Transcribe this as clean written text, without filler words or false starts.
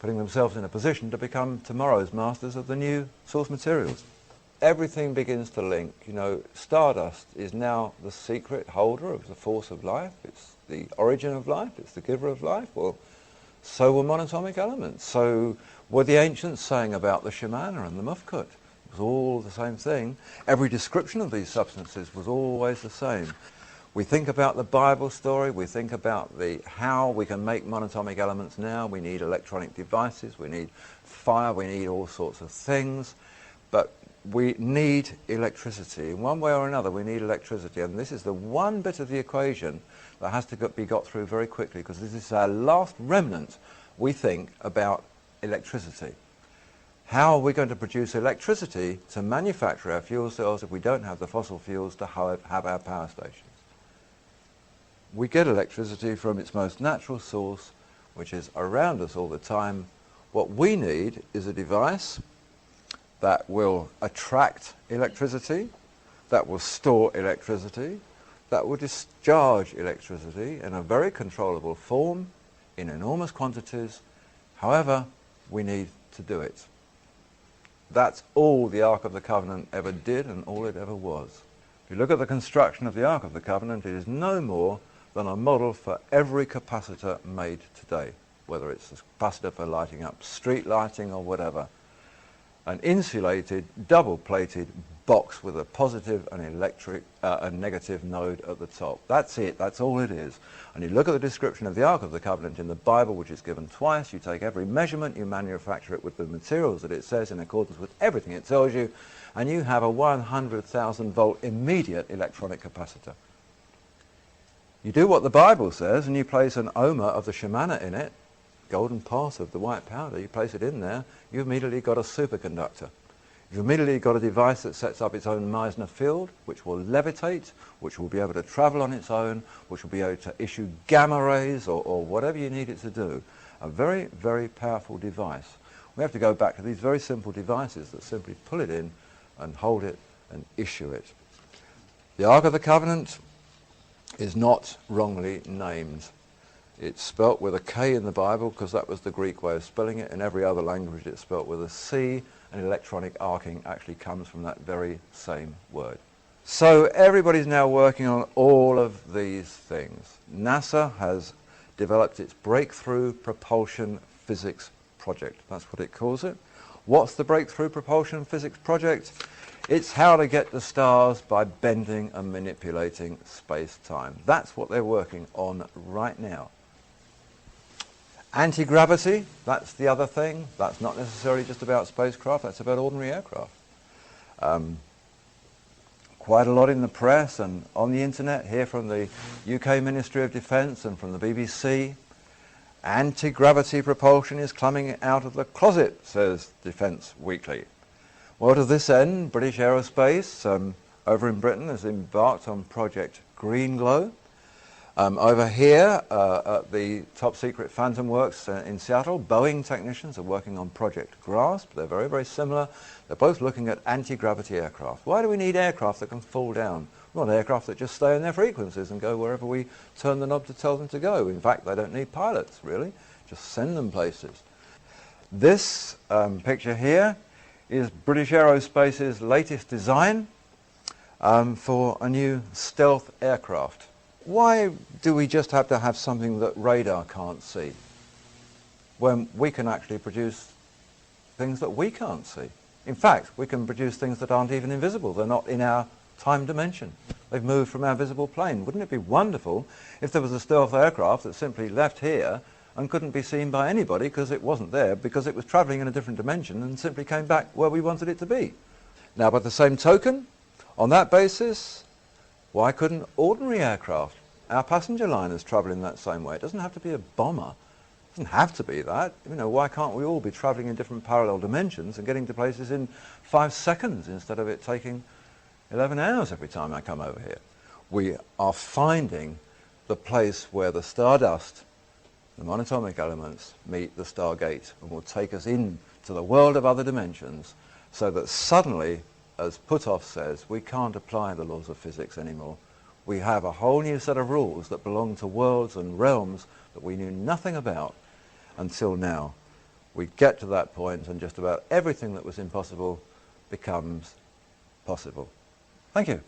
putting themselves in a position to become tomorrow's masters of the new source materials. Everything begins to link. You know, stardust is now the secret holder of the force of life. It's the origin of life. It's the giver of life. Well, so were monatomic elements. So were the ancients saying about the shamana and the mufkut. It was all the same thing. Every description of these substances was always the same. We think about the Bible story. We think about how we can make monatomic elements now. We need electronic devices. We need fire. We need all sorts of things. But we need electricity. In one way or another, we need electricity. And this is the one bit of the equation that has to be got through very quickly, because this is our last remnant, we think, about electricity. How are we going to produce electricity to manufacture our fuel cells if we don't have the fossil fuels to have our power stations? We get electricity from its most natural source, which is around us all the time. What we need is a device that will attract electricity, that will store electricity, that will discharge electricity in a very controllable form, in enormous quantities. However, we need to do it. That's all the Ark of the Covenant ever did and all it ever was. If you look at the construction of the Ark of the Covenant, it is no more than a model for every capacitor made today, whether it's a capacitor for lighting up street lighting or whatever. An insulated, double-plated box with a positive and a negative node at the top. That's it, that's all it is. And you look at the description of the Ark of the Covenant in the Bible, which is given twice. You take every measurement, you manufacture it with the materials that it says in accordance with everything it tells you, and you have a 100,000 volt immediate electronic capacitor. You do what the Bible says, and you place an ohma of the shamana in it, golden pot of the white powder, you place it in there, you've immediately got a superconductor. You've immediately got a device that sets up its own Meissner field, which will levitate, which will be able to travel on its own, which will be able to issue gamma rays or whatever you need it to do. A very, very powerful device. We have to go back to these very simple devices that simply pull it in and hold it and issue it. The Ark of the Covenant is not wrongly named. It's spelt with a K in the Bible because that was the Greek way of spelling it. In every other language it's spelt with a C, and electronic arcing actually comes from that very same word. So everybody's now working on all of these things. NASA has developed its Breakthrough Propulsion Physics Project. That's what it calls it. What's the Breakthrough Propulsion Physics Project? It's how to get the stars by bending and manipulating space-time. That's what they're working on right now. Anti-gravity, that's the other thing. That's not necessarily just about spacecraft, that's about ordinary aircraft. Quite a lot in the press and on the internet, here from the UK Ministry of Defence and from the BBC. Anti-gravity propulsion is coming out of the closet, says Defence Weekly. Well, to this end, British Aerospace over in Britain has embarked on Project Green Glow. Over here at the top secret Phantom Works in Seattle, Boeing technicians are working on Project Grasp. They're very, very similar. They're both looking at anti-gravity aircraft. Why do we need aircraft that can fall down? We want aircraft that just stay in their frequencies and go wherever we turn the knob to tell them to go. In fact, they don't need pilots, really. Just send them places. This picture here is British Aerospace's latest design for a new stealth aircraft. Why do we just have to have something that radar can't see when we can actually produce things that we can't see? In fact, we can produce things that aren't even invisible. They're not in our time dimension. They've moved from our visible plane. Wouldn't it be wonderful if there was a stealth aircraft that simply left here and couldn't be seen by anybody because it wasn't there, because it was travelling in a different dimension and simply came back where we wanted it to be? Now, by the same token, on that basis, why couldn't ordinary aircraft, our passenger liners, travel in that same way? It doesn't have to be a bomber. It doesn't have to be that. You know, why can't we all be travelling in different parallel dimensions and getting to places in 5 seconds instead of it taking 11 hours every time I come over here? We are finding the place where the stardust, the monatomic elements, meet the stargate and will take us into the world of other dimensions, so that suddenly, as Puthoff says, we can't apply the laws of physics anymore. We have a whole new set of rules that belong to worlds and realms that we knew nothing about until now. we get to that point and just about everything that was impossible becomes possible. Thank you.